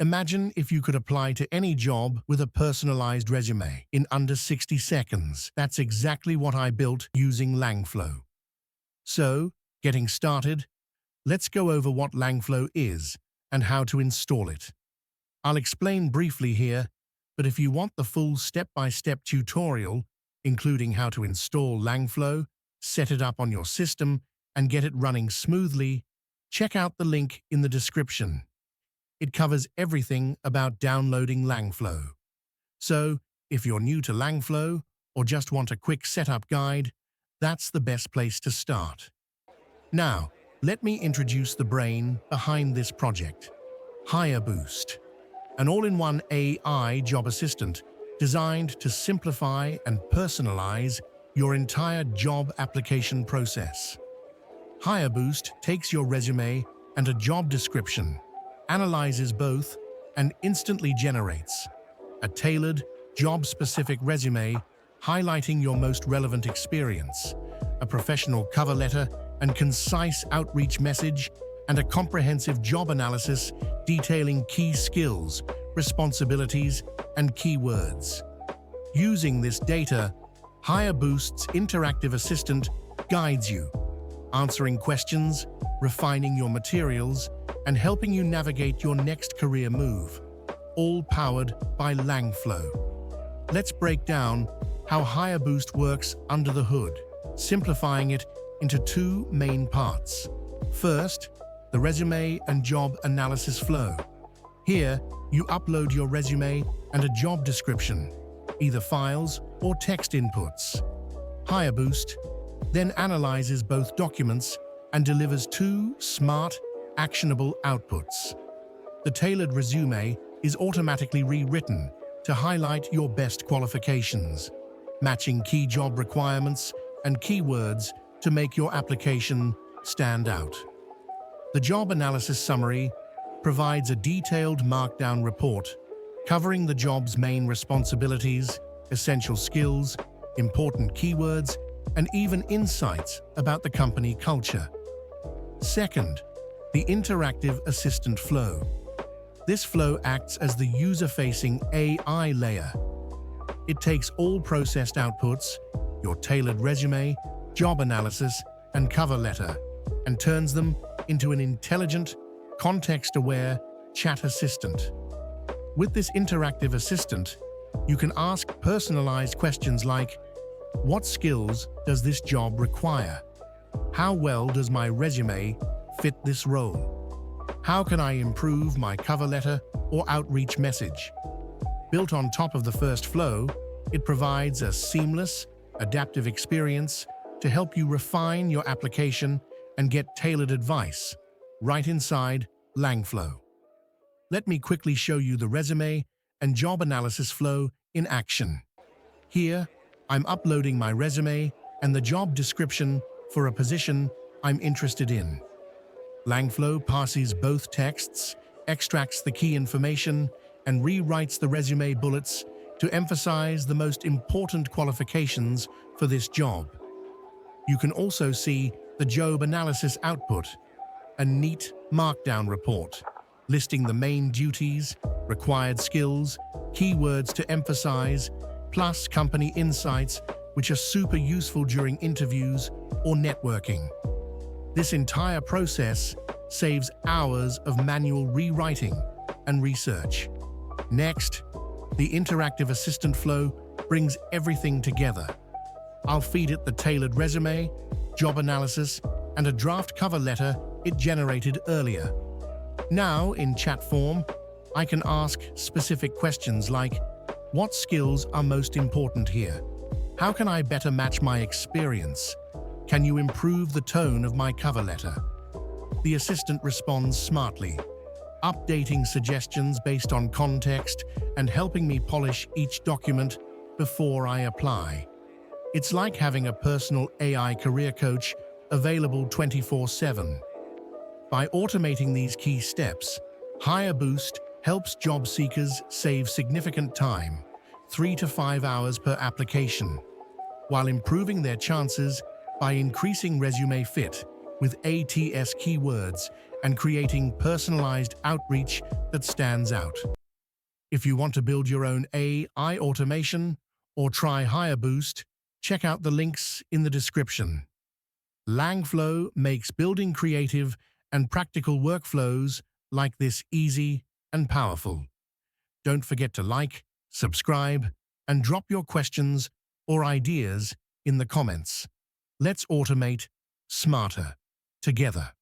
Imagine if you could apply to any job with a personalized resume in under 60 seconds. That's exactly what I built using Langflow. So, getting started, let's go over what Langflow is and how to install it. I'll explain briefly here, but if you want the full step-by-step tutorial, including how to install Langflow, set it up on your system, and get it running smoothly, check out the link in the description. It covers everything about downloading Langflow. So, if you're new to Langflow or just want a quick setup guide, that's the best place to start. Now, let me introduce the brain behind this project, HireBoost, an all-in-one AI job assistant designed to simplify and personalize your entire job application process. HireBoost takes your resume and a job description, analyzes both, and instantly generates a tailored, job-specific resume highlighting your most relevant experience, a professional cover letter and concise outreach message, and a comprehensive job analysis detailing key skills, responsibilities, and keywords. Using this data, HireBoost's interactive assistant guides you, answering questions, refining your materials, and helping you navigate your next career move, all powered by Langflow. Let's break down how HireBoost works under the hood, simplifying it into two main parts. First, the resume and job analysis flow. Here, you upload your resume and a job description, either files or text inputs. HireBoost then analyzes both documents and delivers two smart, actionable outputs. The tailored resume is automatically rewritten to highlight your best qualifications, matching key job requirements and keywords to make your application stand out. The job analysis summary provides a detailed markdown report covering the job's main responsibilities, essential skills, important keywords, and even insights about the company culture. Second, the interactive assistant flow. This flow acts as the user-facing AI layer. It takes all processed outputs, your tailored resume, job analysis, and cover letter, and turns them into an intelligent, context-aware chat assistant. With this interactive assistant, you can ask personalized questions like, what skills does this job require? How well does my resume fit this role? How can I improve my cover letter or outreach message? Built on top of the first flow, it provides a seamless, adaptive experience to help you refine your application and get tailored advice right inside Langflow. Let me quickly show you the resume and job analysis flow in action. Here, I'm uploading my resume and the job description for a position I'm interested in. Langflow parses both texts, extracts the key information, and rewrites the resume bullets to emphasize the most important qualifications for this job. You can also see the job analysis output, a neat markdown report listing the main duties, required skills, keywords to emphasize, plus company insights, which are super useful during interviews or networking. This entire process saves hours of manual rewriting and research. Next, the interactive assistant flow brings everything together. I'll feed it the tailored resume, job analysis, and a draft cover letter it generated earlier. Now, in chat form, I can ask specific questions like, what skills are most important here? How can I better match my experience? Can you improve the tone of my cover letter? The assistant responds smartly, updating suggestions based on context and helping me polish each document before I apply. It's like having a personal AI career coach available 24/7. By automating these key steps, HireBoost helps job seekers save significant time, 3 to 5 hours per application, while improving their chances by increasing resume fit with ATS keywords and creating personalized outreach that stands out. If you want to build your own AI automation or try HireBoost, check out the links in the description. Langflow makes building creative and practical workflows like this easy and powerful. Don't forget to like, subscribe, and drop your questions or ideas in the comments. Let's automate smarter together.